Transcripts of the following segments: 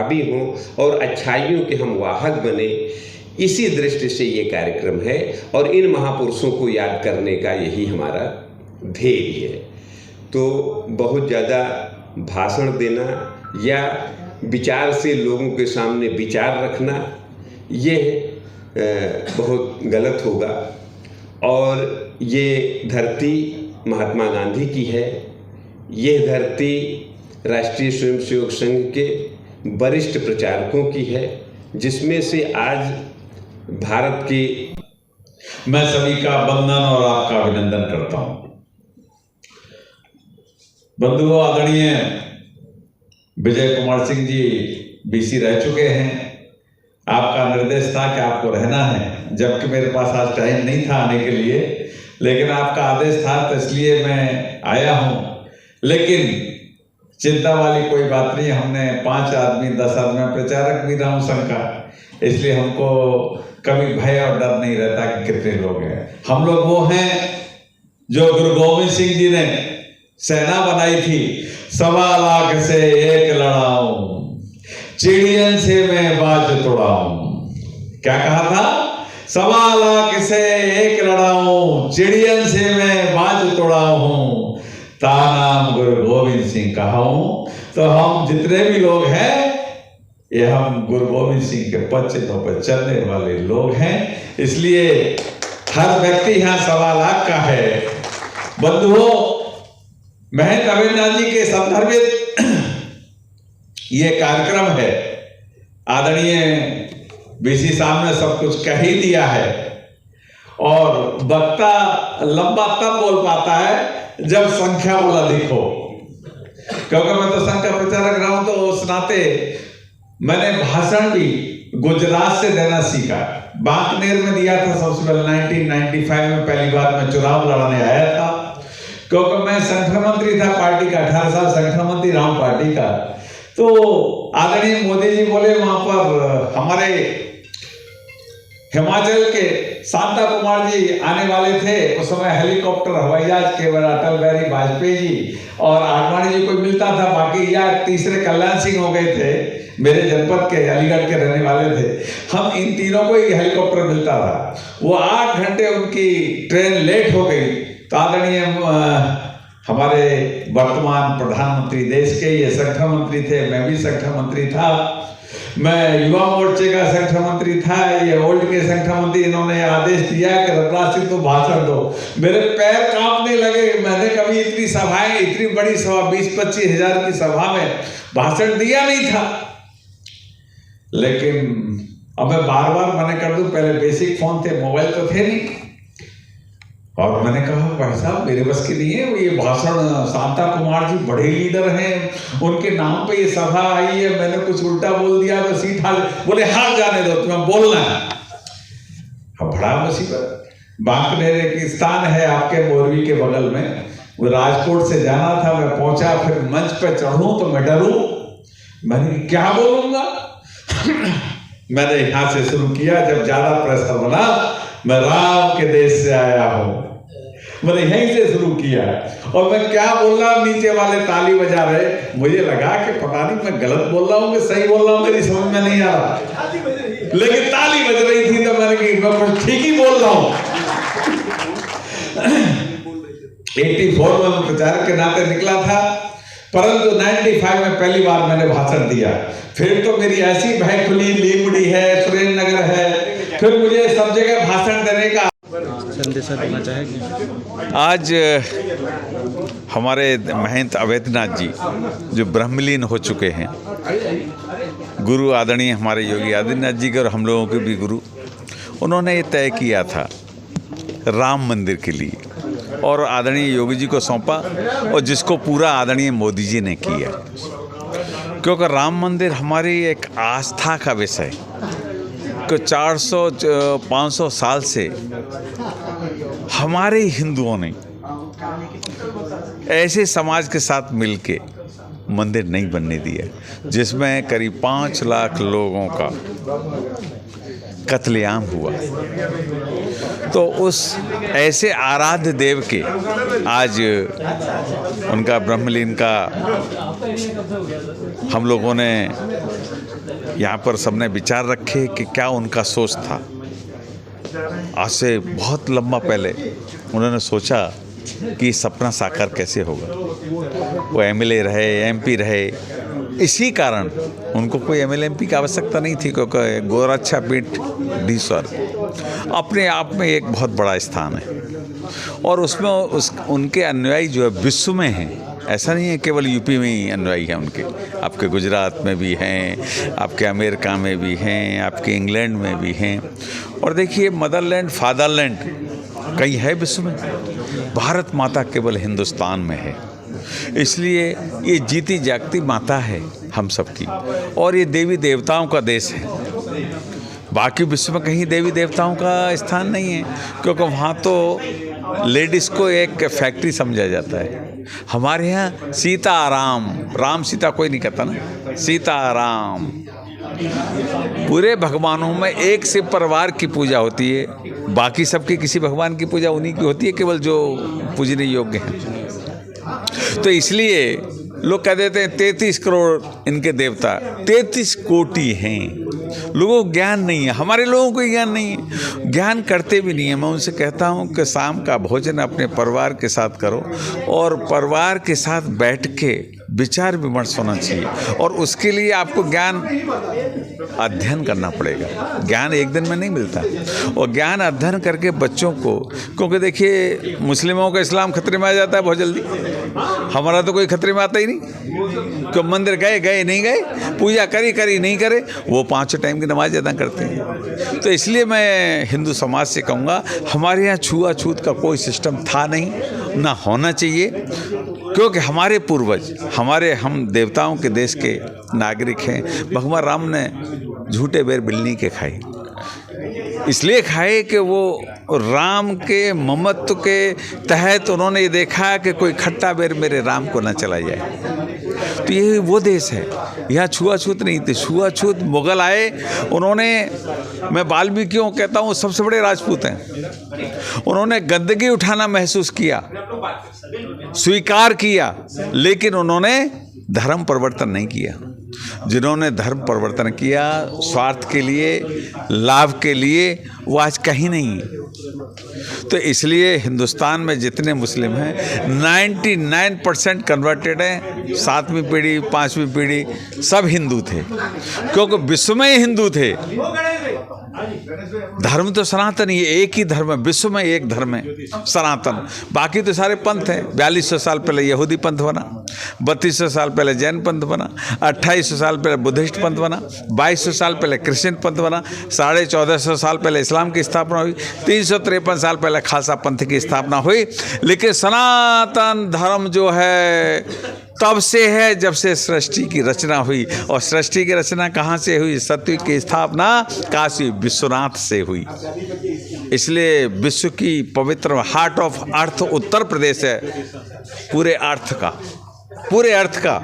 हावी हों और अच्छाइयों के हम वाहक बने, इसी दृष्टि से ये कार्यक्रम है और इन महापुरुषों को याद करने का यही हमारा ध्येय है। तो बहुत ज़्यादा भाषण देना या विचार से लोगों के सामने विचार रखना ये बहुत गलत होगा। और ये धरती महात्मा गांधी की है, ये धरती राष्ट्रीय स्वयंसेवक संघ के वरिष्ठ प्रचारकों की है, जिसमें से आज भारत की। मैं सभी का वंदन और आपका अभिनंदन करता हूं। बंधुओं, आदरणीय विजय कुमार सिंह जी बीसी रह चुके हैं। आपका निर्देश था कि आपको रहना है, जबकि मेरे पास आज टाइम नहीं था आने के लिए, लेकिन आपका आदेश था तो इसलिए मैं आया हूं। लेकिन चिंता वाली कोई बात नहीं, हमने 5 आदमी 10 आदमी प्रचारक भी रहा हूं संघ का, इसलिए हमको कभी भय और डर नहीं रहता कि कितने लोग हैं। हम लोग वो हैं जो गुरु गोविंद सिंह जी ने सेना बनाई थी, 1.25 लाख से एक लड़ाऊं, चिड़ियन से मैं बाज तोड़ाऊं। क्या कहा था? 1.25 लाख से एक लड़ाऊं, चिड़ियन से मैं बाज तोड़ाऊं, ता नाम गुरु गोविंद सिंह कहाऊं। तो हम जितने भी लोग हैं, ये हम गुरु गोविंद सिंह के पद चिन्हों पर चलने वाले लोग हैं, इसलिए हर व्यक्ति यहाँ 1.25 लाख का है। बंधुओं, महंत अवेद्यनाथ जी के संदर्भित ये कार्यक्रम है। आदरणीय बीसी साहब ने सब कुछ कह ही दिया है और वक्ता लंबा तब बोल पाता है जब संख्या बोल अधिक हो, क्योंकि मैं तो संघ का प्रचारक रहा हूं, तो उस नाते मैंने भाषण भी गुजरात से देना सीखा। बांकनेर में दिया था सबसे पहले 1995 में, पहली बार मैं चुनाव लड़ने आया था, क्योंकि मैं संगठन मंत्री था पार्टी का, 18 साल संगठन मंत्री रहा हूं पार्टी का। तो आदरणीय मोदी जी बोले वहां पर हमारे हिमाचल के शांता कुमार जी आने वाले थे, उस समय हेलीकॉप्टर हवाई जहाज केवल अटल बिहारी वाजपेयी जी और आडवाणी जी को मिलता था, बाकी या तीसरे कल्याण सिंह हो गए थे, मेरे जनपद के अलीगढ़ के रहने वाले थे। हम इन तीनों को ही हेलीकॉप्टर मिलता था। वो 8 घंटे उनकी ट्रेन लेट हो गई, तो आदरणीय हमारे वर्तमान प्रधानमंत्री देश के, ये संगठन मंत्री थे, मैं भी संगठन मंत्री था, मैं युवा मोर्चे का संगठन मंत्री था, ये ओल्ड के संगठन मंत्री, इन्होंने आदेश दिया कि रघुराज सिंह तो भाषण दो। मेरे पैर कांपने लगे। मैंने कभी इतनी सभाएं, इतनी बड़ी सभा 20-25 हजार की सभा में भाषण दिया नहीं था, लेकिन अब मैं बार बार मना कर दूं। पहले बेसिक फोन थे, मोबाइल तो थे नहीं, और मैंने कहा भाई साहब मेरे बस की नहीं है ये भाषण। शांता कुमार जी बड़े लीडर हैं, उनके नाम पे ये सभा आई है, मैंने कुछ उल्टा बोल दिया तो सीट हार। बोले हार जाने दो, तुम्हें बोलना है। अब बड़ा मुसीबत। बांकनेर एक स्थान है आपके मोरवी के बगल में, वो राजकोट से जाना था, मैं पहुंचा, फिर मंच पे चढ़ूं तो मैं डरूं, मैंने क्या बोलूंगा। मैंने यहां से शुरू किया, जब ज्यादा प्रेशर बना, मैं राम के देश से आया हूं, मैंने यहीं से शुरू किया, और मैं क्या बोल रहा, नीचे वाले ताली बजा रहे। मुझे लगा कि पता नहीं मैं गलत बोल रहा हूं कि सही बोल रहा हूं, मेरी समझ में नहीं आ रहा, लेकिन ताली बज रही थी, तो मैंने कहा मैं कुछ ठीक ही बोल रहा हूं। 84 में मैं प्रचारक के नाते निकला था, परंतु 95 में पहली बार मैंने भाषण दिया। फिर तो मेरी ऐसी भय खुली, लीमड़ी है, सुरेंद्र नगर है, फिर मुझे सब जगह भाषण देने का संदेश देना चाहेंगे। आज हमारे महंत अवेद्यनाथ जी जो ब्रह्मलीन हो चुके हैं, गुरु आदरणीय हमारे योगी आदित्यनाथ जी के और हम लोगों के भी गुरु, उन्होंने ये तय किया था राम मंदिर के लिए, और आदरणीय योगी जी को सौंपा, और जिसको पूरा आदरणीय मोदी जी ने किया, क्योंकि राम मंदिर हमारी एक आस्था का विषय कि 400-500 साल से हमारे हिंदुओं ने ऐसे समाज के साथ मिलके मंदिर नहीं बनने दिया जिसमें करीब 5 लाख लोगों का कत्लेआम हुआ। तो उस ऐसे आराध्य देव के आज उनका ब्रह्मलीन का हम लोगों ने यहाँ पर सबने विचार रखे कि क्या उनका सोच था। आज से बहुत लंबा पहले उन्होंने सोचा कि सपना साकार कैसे होगा। वो एमएलए रहे, एमपी रहे, इसी कारण उनको कोई एमएलए एमपी की आवश्यकता नहीं थी, क्योंकि गोरक्षा पीठ डीसर अपने आप में एक बहुत बड़ा स्थान है और उसमें उनके अनुयायी जो है विश्व में हैं। ऐसा नहीं है केवल यूपी में ही अनुयायी हैं उनके, आपके गुजरात में भी हैं, आपके अमेरिका में भी हैं, आपके इंग्लैंड में भी हैं। और देखिए मदरलैंड फादरलैंड कहीं है विश्व में, भारत माता केवल हिंदुस्तान में है। इसलिए ये जीती जागती माता है हम सबकी, और ये देवी देवताओं का देश है। बाकी विश्व में कहीं देवी देवताओं का स्थान नहीं है, क्योंकि वहाँ तो लेडीज़ को एक फैक्ट्री समझा जाता है। हमारे यहाँ सीता राम, राम सीता कोई नहीं कहता ना, सीता राम। पूरे भगवानों में एक से परिवार की पूजा होती है, बाकी सबकी किसी भगवान की पूजा उन्हीं की होती है केवल जो पूजने योग्य हैं। तो इसलिए लोग कह देते हैं 33 करोड़ इनके देवता, 33 कोटि हैं। लोगों को ज्ञान नहीं है, हमारे लोगों को ज्ञान नहीं है, ज्ञान करते भी नहीं है। मैं उनसे कहता हूँ कि शाम का भोजन अपने परिवार के साथ करो और परिवार के साथ बैठ के विचार विमर्श होना चाहिए, और उसके लिए आपको ज्ञान अध्ययन करना पड़ेगा। ज्ञान एक दिन में नहीं मिलता, और ज्ञान अध्ययन करके बच्चों को, क्योंकि देखिए मुस्लिमों का इस्लाम खतरे में आ जाता है बहुत जल्दी, हमारा तो कोई खतरे में आता ही नहीं। क्यों मंदिर गए नहीं गए, पूजा करी नहीं करे, वो 5 टाइम की नमाज अदा करते हैं। तो इसलिए मैं हिंदू समाज से कहूँगा, हमारे यहाँ छुआछूत का कोई सिस्टम था नहीं, ना होना चाहिए, क्योंकि हमारे पूर्वज, हम देवताओं के देश के नागरिक हैं। भगवान राम ने झूठे बेर बिल्ली के खाए, इसलिए खाए कि वो राम के ममत्व के तहत उन्होंने ये देखा कि कोई खट्टा बेर मेरे राम को न चला जाए। तो ये वो देश है, यहाँ छुआछूत नहीं थी। छुआछूत मुगल आए, उन्होंने, मैं वाल्मीकियों कहता हूँ सबसे बड़े राजपूत हैं, उन्होंने गंदगी उठाना महसूस किया, स्वीकार किया, लेकिन उन्होंने धर्म परिवर्तन नहीं किया। जिन्होंने धर्म परिवर्तन किया स्वार्थ के लिए, लाभ के लिए, वो आज कहीं नहीं है। तो इसलिए हिंदुस्तान में जितने मुस्लिम हैं 99% कन्वर्टेड हैं। 7वीं पीढ़ी 5वीं पीढ़ी सब हिंदू थे, क्योंकि विश्व में हिंदू थे। धर्म तो सनातन ही है, एक ही धर्म है, विश्व में एक धर्म है सनातन, बाकी तो सारे पंथ हैं। 4200 साल पहले यहूदी पंथ बना, 3200 साल पहले जैन पंथ बना, 2800 साल पहले बुद्धिस्ट पंथ बना, 2200 साल पहले क्रिश्चियन पंथ बना, 1450 साल पहले इस्लाम की स्थापना हुई, 353 साल पहले खालसा पंथ की स्थापना हुई। लेकिन सनातन धर्म जो है तब से है जब से सृष्टि की रचना हुई, और सृष्टि की रचना कहाँ से हुई? सत्य की स्थापना काशी विश्वनाथ से हुई। इसलिए विश्व की पवित्र heart of earth Uttar Pradesh है, पूरे अर्थ का,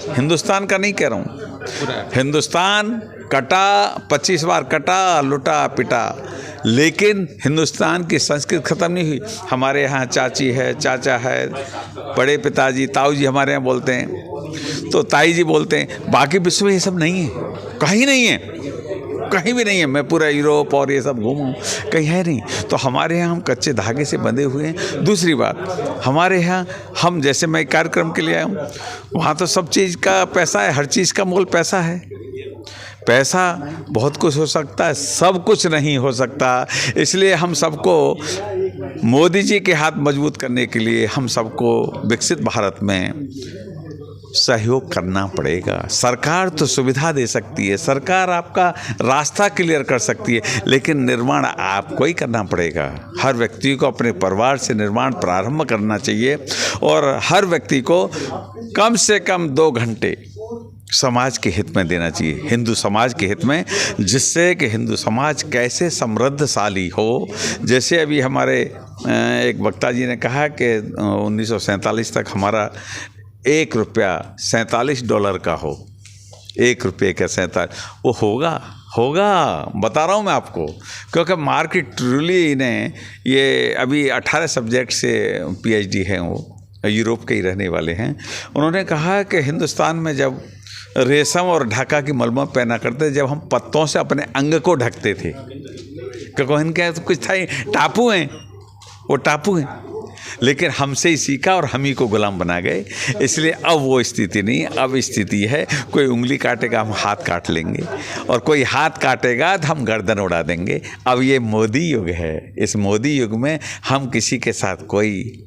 हिंदुस्तान का नहीं कह रहा हूँ। हिंदुस्तान कटा, 25 बार कटा, लुटा पिटा, लेकिन हिंदुस्तान की संस्कृति ख़त्म नहीं हुई। हमारे यहाँ चाची है, चाचा है, बड़े पिताजी, ताऊ जी हमारे यहाँ बोलते हैं, तो ताई जी बोलते हैं। बाकी विश्व में ये सब नहीं है, कहीं नहीं है, कहीं भी नहीं है। मैं पूरा यूरोप और ये सब घूमा हूँ, कहीं है नहीं। तो हमारे यहाँ हम कच्चे धागे से बंधे हुए हैं। दूसरी बात, हमारे यहाँ हम, जैसे मैं कार्यक्रम के लिए आया हूँ, वहाँ तो सब चीज़ का पैसा है, हर चीज़ का मोल पैसा है। पैसा बहुत कुछ हो सकता है, सब कुछ नहीं हो सकता। इसलिए हम सबको मोदी जी के हाथ मजबूत करने के लिए हम सबको विकसित भारत में सहयोग करना पड़ेगा। सरकार तो सुविधा दे सकती है, सरकार आपका रास्ता क्लियर कर सकती है, लेकिन निर्माण आपको ही करना पड़ेगा। हर व्यक्ति को अपने परिवार से निर्माण प्रारंभ करना चाहिए, और हर व्यक्ति को कम से कम 2 घंटे समाज के हित में देना चाहिए, हिंदू समाज के हित में, जिससे कि हिंदू समाज कैसे समृद्धशाली हो। जैसे अभी हमारे एक वक्ता जी ने कहा कि 1947 तक हमारा $1 का हो, $1 का 47, वो होगा बता रहा हूँ मैं आपको, क्योंकि मार्केट ट्रूली ने ये अभी 18 सब्जेक्ट से PhD हैं, वो यूरोप के ही रहने वाले हैं। उन्होंने कहा कि हिंदुस्तान में जब रेशम और ढाका की मलमा पहना करते जब हम पत्तों से अपने अंग को ढकते थे। क्योंकि इनके तो कुछ था ही, टापू हैं, वो टापू हैं, लेकिन हमसे ही सीखा और हम ही को गुलाम बना गए। इसलिए अब वो स्थिति नहीं, अब स्थिति है कोई उंगली काटेगा हम हाथ काट लेंगे, और कोई हाथ काटेगा तो हम गर्दन उड़ा देंगे। अब ये मोदी युग है। इस मोदी युग में हम किसी के साथ कोई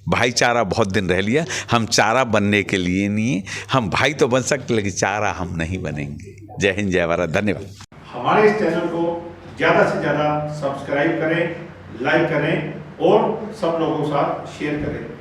भाईचारा बहुत दिन रह लिया, हम चारा बनने के लिए नहीं, हम भाई तो बन सकते लेकिन चारा हम नहीं बनेंगे। जय हिंद, जय भारत, धन्यवाद। हमारे इस चैनल को ज़्यादा से ज़्यादा सब्सक्राइब करें, लाइक करें और सब लोगों के साथ शेयर करें।